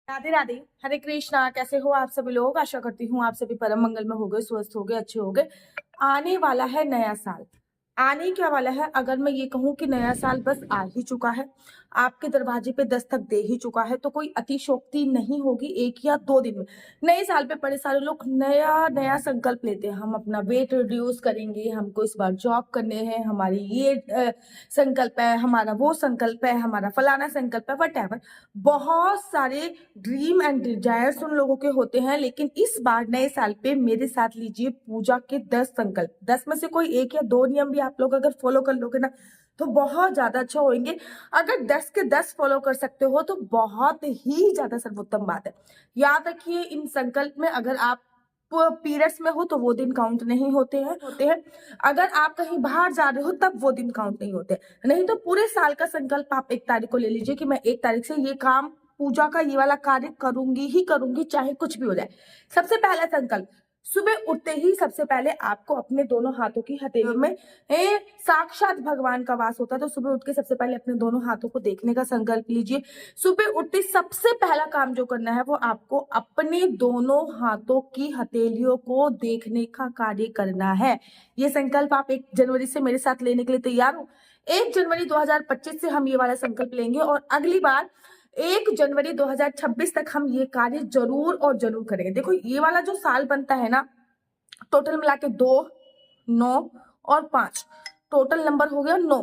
राधे राधे। हरे कृष्णा। कैसे हो आप सभी लोग? आशा करती हूँ आप सभी परम मंगल में हो गए, स्वस्थ हो गए, अच्छे हो गए। आने वाला है नया साल। आने क्या वाला है? अगर मैं ये कहूँ कि नया साल बस आ ही चुका है, आपके दरवाजे पे दस्तक दे ही चुका है, तो कोई अतिशोक्ति नहीं होगी। 1 या 2 दिन में नए साल पे बड़े सारे लोग नया नया संकल्प लेते हैं। हम अपना वेट रिड्यूस करेंगे, हमको इस बार जॉब करने हैं, हमारी ये संकल्प है, हमारा वो संकल्प है, हमारा फलाना संकल्प है, वट। बहुत सारे ड्रीम एंड डिजायर्स उन लोगों के होते हैं। लेकिन इस बार नए साल पे मेरे साथ लीजिए पूजा के 10 संकल्प। 10 में से कोई 1 या 2 नियम भी आप लोग अगर फॉलो कर लोगे ना तो बहुत ज्यादा अच्छा होंगे। अगर 10 के 10 फॉलो कर सकते हो तो बहुत ही ज्यादा सर्वोत्तम बात है। याद रखिए, इन संकल्प में अगर आप पीरियड्स में हो तो वो दिन काउंट नहीं होते हैं। अगर आप कहीं बाहर जा रहे हो तब वो दिन काउंट नहीं होते। नहीं तो पूरे साल का संकल्प आप 1 तारीख को ले लीजिए कि मैं 1 तारीख से ये काम, पूजा का ये वाला कार्य करूंगी ही करूंगी, चाहे कुछ भी हो जाए। सबसे पहला संकल्प, सुबह उठते ही सबसे पहले आपको अपने दोनों हाथों की हथेली में साक्षात भगवान का वास होता है। तो सुबह उठ के सबसे पहले अपने दोनों हाथों को देखने का संकल्प लीजिए। सुबह उठते सबसे पहला काम जो करना है वो आपको अपने दोनों हाथों की हथेलियों को देखने का कार्य करना है। ये संकल्प आप 1 जनवरी से मेरे साथ लेने के लिए तैयार हो? 1 जनवरी 2025 से हम ये वाला संकल्प लेंगे और अगली बार 1 जनवरी 2026 तक हम ये कार्य जरूर और जरूर करेंगे। देखो, ये वाला जो साल बनता है ना, टोटल मिला के 2, 9 और 5, टोटल नंबर हो गया 9।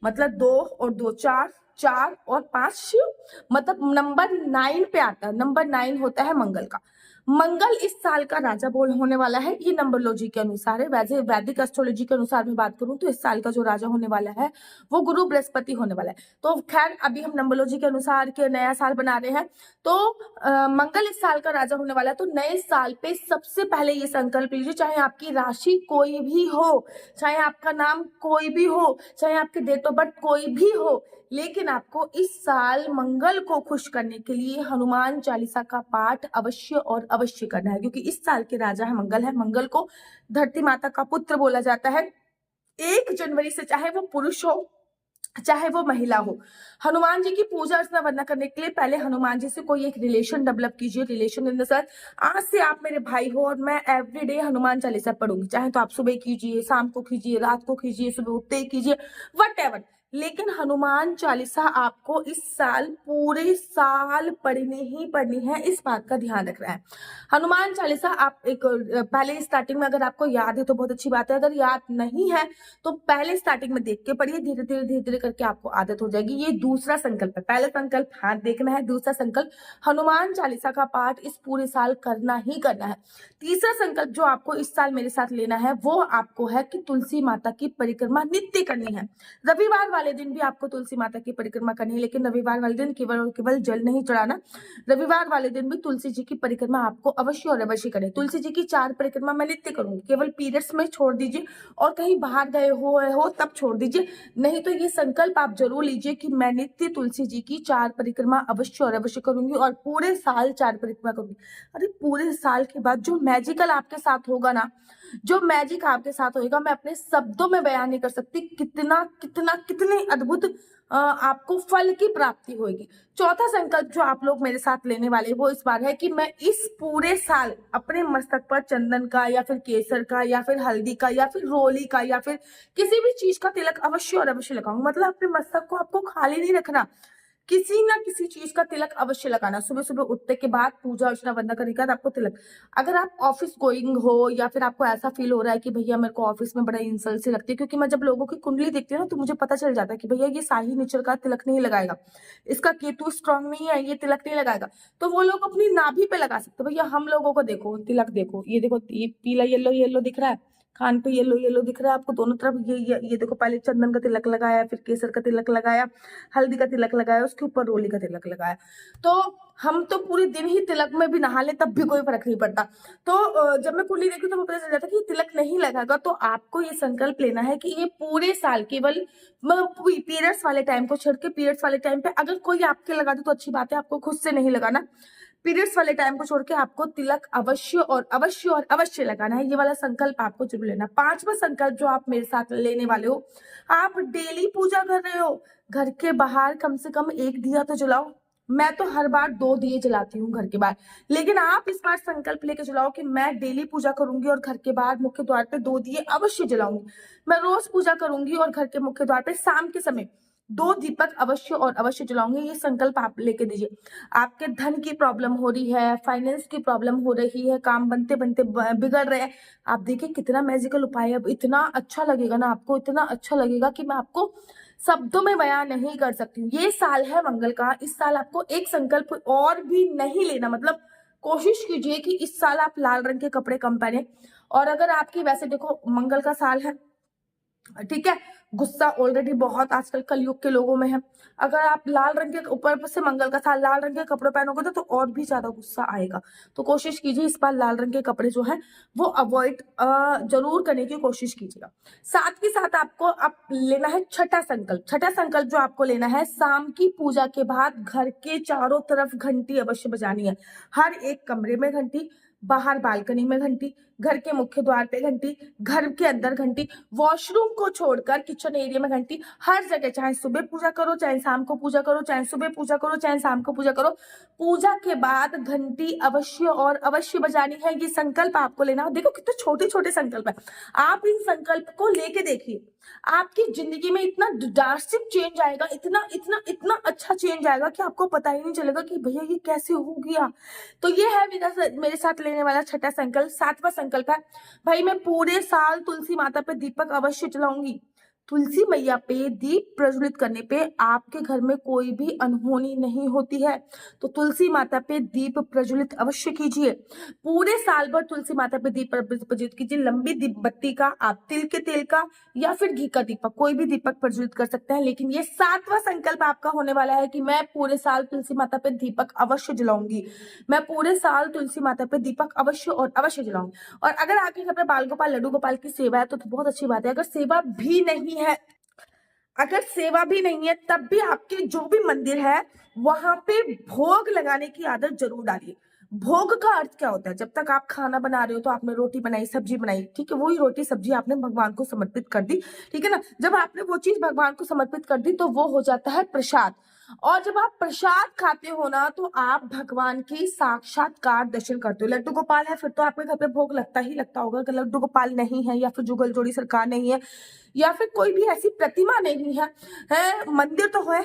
मतलब 2 और 2 4, 4 और 5 शिव, मतलब नंबर 9 पे आता है। नंबर 9 होता है मंगल का। मंगल इस साल का राजा बोल होने वाला है। ये नंबरोलॉजी के अनुसार है। वैसे वैदिक एस्ट्रोलॉजी के अनुसार मैं बात करूं तो इस साल का जो राजा होने वाला है वो गुरु बृहस्पति होने वाला है। तो खैर, अभी हम नंबरोलॉजी के अनुसार के नया साल बना रहे हैं। तो मंगल इस साल का राजा होने वाला है। तो नए साल पे सबसे पहले ये संकल्प लीजिए, चाहे आपकी राशि कोई भी हो, चाहे आपका नाम कोई भी हो, चाहे आपके डेट ऑफ बर्थ कोई भी हो, लेकिन आपको इस साल मंगल को खुश करने के लिए हनुमान चालीसा का पाठ अवश्य और अवश्य करना है। क्योंकि इस साल के राजा है मंगल है। मंगल को धरती माता का पुत्र बोला जाता है। 1 जनवरी से चाहे वो पुरुष हो चाहे वो महिला हो, हनुमान जी की पूजा अर्चना वंदना करने के लिए पहले हनुमान जी से कोई एक रिलेशन डेवलप कीजिए। रिलेशन इन द सेंस, आज से आप मेरे भाई हो और मैं एवरीडे हनुमान चालीसा पढ़ूंगी। चाहे तो आप सुबह कीजिए, शाम को कीजिए, रात को कीजिए, सुबह उठते ही कीजिए, वट। लेकिन हनुमान चालीसा आपको इस साल पूरे साल पढ़नी ही पढ़नी है, इस बात का ध्यान रखना है। हनुमान चालीसा आप एक पहले स्टार्टिंग में अगर आपको याद है तो बहुत अच्छी बात है, अगर याद नहीं है तो पहले स्टार्टिंग में देख के पढ़िए, धीरे धीरे धीरे धीरे करके आपको आदत हो जाएगी। ये दूसरा संकल्प है। पहला संकल्प हाथ देखना है, दूसरा संकल्प हनुमान चालीसा का पाठ इस पूरे साल करना ही करना है। तीसरा संकल्प जो आपको इस साल मेरे साथ लेना है वो आपको है कि तुलसी माता की परिक्रमा नित्य करनी है। रविवार वाले दिन भी आपको तुलसी माता की परिक्रमा करनी है, लेकिन रविवार वाले दिन केवल और केवल जल नहीं चढ़ाना। रविवार वाले दिन भी तुलसी जी की परिक्रमा आपको अवश्य और अवश्य करें। तुलसी जी की 4 परिक्रमा मैं नित्य करूंगी, केवल पीरियड्स में छोड़ दीजिए और कहीं बाहर गए हो तब छोड़ दीजिए। नहीं तो ये संकल्प आप जरूर लीजिए कि मैं नित्य तुलसी जी की 4 परिक्रमा अवश्य और अवश्य करूंगी और पूरे साल 4 परिक्रमा करूंगी। अरे पूरे साल के बाद जो मैजिकल आपके साथ होगा ना, जो मैजिक आपके साथ होगा, मैं अपने शब्दों में बयान नहीं कर सकती कितना कितना कितने अद्भुत आपको फल की प्राप्ति होगी। चौथा संकल्प जो आप लोग मेरे साथ लेने वाले वो इस बार है कि मैं इस पूरे साल अपने मस्तक पर चंदन का या फिर केसर का या फिर हल्दी का या फिर रोली का या फिर किसी भी चीज का तिलक अवश्य और अवश्य लगाऊंगा। मतलब अपने मस्तक को आपको खाली नहीं रखना, किसी ना किसी चीज का तिलक अवश्य लगाना। सुबह सुबह उठने के बाद पूजा अर्चना वंदना करने के बाद आपको तिलक, अगर आप ऑफिस गोइंग हो या फिर आपको ऐसा फील हो रहा है कि भैया मेरे को ऑफिस में बड़ा इंसल्ट सी लगती है, क्योंकि मैं जब लोगों की कुंडली देखती हूँ ना तो मुझे पता चल जाता है कि भैया ये शाही नेचर का तिलक नहीं लगाएगा, इसका केतु स्ट्रांग नहीं है, ये तिलक नहीं लगाएगा, तो वो लोग अपनी नाभि पे लगा सकते। भैया हम लोगों को देखो तिलक, देखो ये देखो, ये पीला येलो येलो दिख रहा है, कान पे येलो येलो दिख रहा है आपको दोनों तरफ। ये देखो, पहले चंदन का तिलक लगाया, फिर केसर का तिलक लगाया, हल्दी का तिलक लगाया, उसके ऊपर रोली का तिलक लगाया। तो हम तो पूरे दिन ही तिलक में भी नहा ले तब भी कोई फर्क नहीं पड़ता। तो जब मैं कुंडली देखी तो मुझे पता चल जाता कि तिलक नहीं लगाएगा। तो आपको ये संकल्प लेना है कि ये पूरे साल केवल पीरियड्स वाले टाइम को छोड़ के, पीरियड्स वाले टाइम पे अगर कोई आपके लगा दे तो अच्छी बात है, आपको खुद से नहीं लगाना। पीरियड्स वाले टाइम को छोड़ के आपको तिलक अवश्य और अवश्य और अवश्य लगाना है। ये वाला संकल्प आपको जरूर लेना। 5वां संकल्प जो आप मेरे साथ लेने वाले हो, आप डेली पूजा कर रहे हो, घर के बाहर कम से कम 1 दिया तो जलाओ। मैं तो हर बार 2 दिए जलाती हूँ घर के बाहर, लेकिन आप इस बार संकल्प लेके चलाओ कि मैं डेली पूजा करूंगी और घर के बाहर मुख्य द्वार पे 2 दिए अवश्य जलाऊंगी। मैं रोज पूजा करूंगी और घर के मुख्य द्वार पे शाम के समय 2 दीपक अवश्य और अवश्य जलाऊंगी। ये संकल्प आप लेके दीजिए। आपके धन की प्रॉब्लम हो रही है, फाइनेंस की प्रॉब्लम हो रही है, काम बनते बनते बिगड़ रहे हैं, आप देखिए कितना मैजिकल उपाय है। अब इतना अच्छा लगेगा ना आपको, इतना अच्छा लगेगा कि मैं आपको शब्दों में बयां नहीं कर सकती हूँ। ये साल है मंगल का, इस साल आपको एक संकल्प और भी नहीं लेना, मतलब कोशिश कीजिए कि इस साल आप लाल रंग के कपड़े कम पहने। और अगर आपकी, वैसे देखो मंगल का साल है, ठीक है, गुस्सा ऑलरेडी बहुत आजकल कलयुग के लोगों में है। अगर आप लाल रंग के ऊपर से मंगल का साल लाल रंग के कपड़े पहनोगे तो और भी ज्यादा गुस्सा आएगा। तो कोशिश कीजिए इस बार लाल रंग के कपड़े जो है वो अवॉइड जरूर करने की कोशिश कीजिएगा। साथ ही साथ आपको अब लेना है छठा संकल्प। छठा संकल्प जो आपको लेना है, शाम की पूजा के बाद घर के चारों तरफ घंटी अवश्य बजानी है। हर एक कमरे में घंटी, बाहर बालकनी में घंटी, घर के मुख्य द्वार पे घंटी, घर के अंदर घंटी, वॉशरूम को छोड़कर किचन एरिया में घंटी, हर जगह, चाहे सुबह पूजा करो, चाहे शाम को पूजा करो, चाहे सुबह पूजा करो, चाहे शाम को पूजा करो, पूजा के बाद घंटी अवश्य और अवश्य बजानी है। ये संकल्प आपको लेना है। देखो कितने छोटे छोटे संकल्प है, आप इन संकल्प को लेके देखिए, आपकी जिंदगी में इतना ड्रास्टिक चेंज आएगा, इतना इतना इतना अच्छा चेंज आएगा कि आपको पता ही नहीं चलेगा कि भैया ये कैसे हो गया। तो ये है मेरे साथ लेने वाला छठा संकल्प। सातवां संकल्प है, भाई मैं पूरे साल तुलसी माता पे दीपक अवश्य जलाऊंगी। तुलसी मैया पे दीप प्रज्वलित करने पे आपके घर में कोई भी अनहोनी नहीं होती है। तो तुलसी माता पे दीप प्रज्वलित अवश्य कीजिए। पूरे साल भर तुलसी माता पे दीप प्रज्वलित कीजिए। लंबी दीप बत्ती का, आप तिल के तेल का या फिर घी का दीपक, कोई भी दीपक प्रज्वलित कर सकते हैं। लेकिन ये सातवां संकल्प आपका होने वाला है कि मैं पूरे साल तुलसी माता पे दीपक अवश्य जलाऊंगी। मैं पूरे साल तुलसी माता पे दीपक अवश्य और अवश्य जलाऊंगी। और अगर आपके घर पे बाल गोपाल लड्डू गोपाल की सेवा है तो बहुत अच्छी बात है। अगर सेवा भी नहीं है, अगर सेवा भी नहीं है, तब भी आपके जो भी मंदिर है वहां पे भोग लगाने की आदत जरूर डालिए। भोग का अर्थ क्या होता है, जब तक आप खाना बना रहे हो तो आपने रोटी बनाई, सब्जी बनाई, ठीक है, वही रोटी सब्जी आपने भगवान को समर्पित कर दी, ठीक है ना। जब आपने वो चीज भगवान को समर्पित कर दी तो वो हो जाता है प्रसाद। और जब आप प्रसाद खाते हो ना तो आप भगवान की साक्षात्कार दर्शन करते हो। लड्डू गोपाल है फिर तो आपके घर पे भोग लगता ही लगता होगा। अगर लड्डू गोपाल नहीं है या फिर जुगल जोड़ी सरकार नहीं है या फिर कोई भी ऐसी प्रतिमा नहीं है, मंदिर तो है,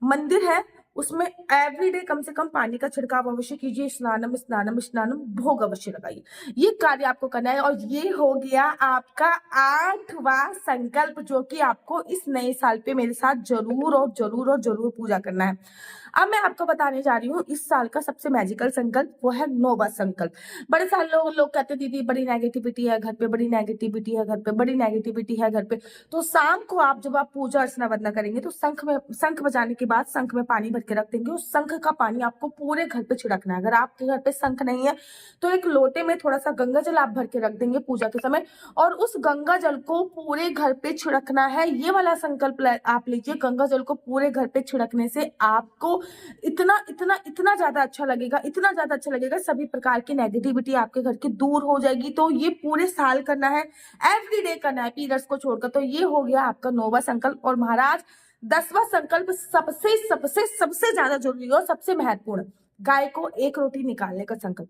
मंदिर है, उसमें एवरीडे कम से कम पानी का छिड़काव अवश्य कीजिए। स्नानम स्नानम स्नानम, भोग अवश्य लगाइए। ये कार्य आपको करना है। और ये हो गया आपका 8वां संकल्प, जो कि आपको इस नए साल पे मेरे साथ जरूर और जरूर और जरूर पूजा करना है। अब मैं आपको बताने जा रही हूँ इस साल का सबसे मैजिकल संकल्प, वो है 9वां संकल्प। बड़े सारे लोग कहते दीदी बड़ी नेगेटिविटी है घर पे, बड़ी नेगेटिविटी है घर पे, बड़ी नेगेटिविटी है घर पे। तो शाम को आप जब आप पूजा अर्चना वंदना करेंगे तो शंख बजाने के बाद शंख में पानी भर के रख देंगे। उस शंख का पानी आपको पूरे घर पे छिड़कना है। अगर आपके घर पे शंख नहीं है तो एक लोटे में थोड़ा सा गंगा जल आप भर के रख देंगे पूजा के समय, और उस गंगा जल को पूरे घर पे छिड़कना है। ये वाला संकल्प आप लीजिए। गंगा जल को पूरे घर पे छिड़कने से आपको इतना इतना इतना ज्यादा अच्छा लगेगा, इतना ज्यादा अच्छा लगेगा, सभी प्रकार की नेगेटिविटी आपके घर की दूर हो जाएगी। तो ये पूरे साल करना है, एवरीडे करना है, पीरियड्स को छोड़कर। तो ये हो गया आपका 9वां संकल्प। और महाराज 10वां संकल्प सबसे सबसे सबसे ज्यादा जरूरी और सबसे महत्वपूर्ण, गाय को एक रोटी निकालने का संकल्प।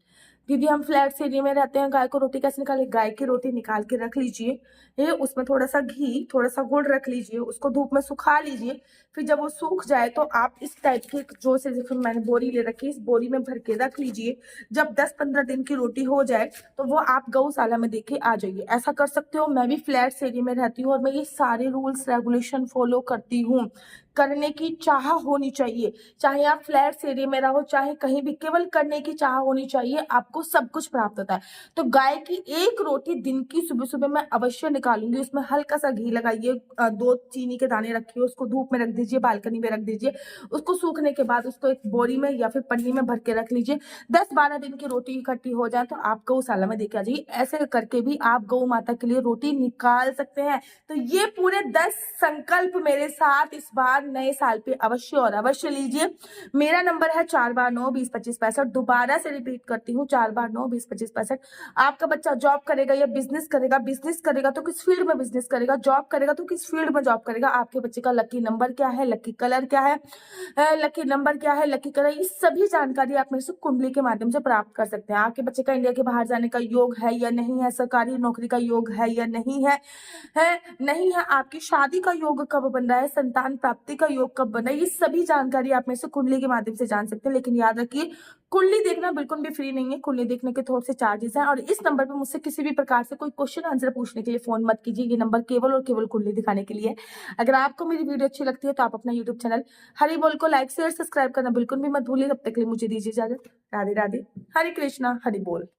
दीदी हम फ्लैट एरिया में रहते हैं, गाय को रोटी कैसे निकाले? गाय की रोटी निकाल के रख लीजिए, ये उसमें थोड़ा सा घी थोड़ा सा गुड़ रख लीजिए, उसको धूप में सुखा लीजिए। फिर जब वो सूख जाए तो आप इस टाइप की, जो से देखो मैंने बोरी ले रखी है, इस बोरी में भर के रख लीजिए। जब 10-15 दिन की रोटी हो जाए तो वो आप गौशाला में देके आ जाइए। ऐसा कर सकते हो। मैं भी फ्लैट एरिया में रहती हूँ और मैं ये सारे रूल्स रेगुलेशन फॉलो करती हूँ। करने की चाह होनी चाहिए, चाहे आप फ्लैट एरिया में रहो चाहे कहीं भी, केवल करने की चाह होनी चाहिए, आपको सब कुछ प्राप्त होता है। तो गाय की एक रोटी दिन की सुबह सुबह मैं अवश्य निकालूंगी। उसमें हल्का सा घी लगाइए, 2 चीनी के दाने रखिए, उसको धूप में रख दीजिए, बालकनी में रख दीजिए। उसको सूखने के बाद उसको एक बोरी में या फिर पन्नी में भर के रख लीजिए। 10-12 दिन की रोटी इकट्ठी हो जाए तो आप गौशाला में देके आ जाइए। ऐसे करके भी आप गौ माता के लिए रोटी निकाल सकते हैं। तो ये पूरे 10 संकल्प मेरे साथ इस बार लाभ नए साल पे अवश्य और अवश्य लीजिए। मेरा नंबर है 4 बार 9 20 25 65। दोबारा से रिपीट करती हूँ, 4 बार 9 20 25 65। आपका बच्चा जॉब करेगा या बिजनेस करेगा, बिजनेस करेगा तो किस फील्ड में बिजनेस करेगा, जॉब करेगा तो किस फील्ड में जॉब करेगा, आपके बच्चे का लकी नंबर क्या है, लकी कलर क्या है, लकी नंबर क्या है, लकी कलर, ये सभी जानकारी आप मेरे से कुंडली के माध्यम से प्राप्त कर सकते हैं। आपके बच्चे का इंडिया के बाहर जाने का योग है या नहीं है, सरकारी नौकरी का योग है या नहीं है, नहीं है, आपकी शादी का योग कब बन रहा है, संतान प्राप्ति का योग कब बन रहा है, ये सभी जानकारी आप मेरे से कुंडली के माध्यम से जान सकते हैं। लेकिन याद रखिए, कुंडली देखना बिल्कुल भी फ्री नहीं है, कुंडली देखने के थोड़े से चार्जेस हैं। और इस नंबर पे मुझसे किसी भी प्रकार से कोई क्वेश्चन आंसर पूछने के लिए फोन मत कीजिए, ये नंबर केवल और केवल कुंडली दिखाने के लिए है। अगर आपको मेरी वीडियो अच्छी लगती है तो आप अपना यूट्यूब चैनल हरि बोल को लाइक शेयर सब्सक्राइब करना बिल्कुल भी मत भूलिए। तब तक के लिए मुझे दीजिए इजाजत। राधे राधे, हरे कृष्णा, हरि बोल।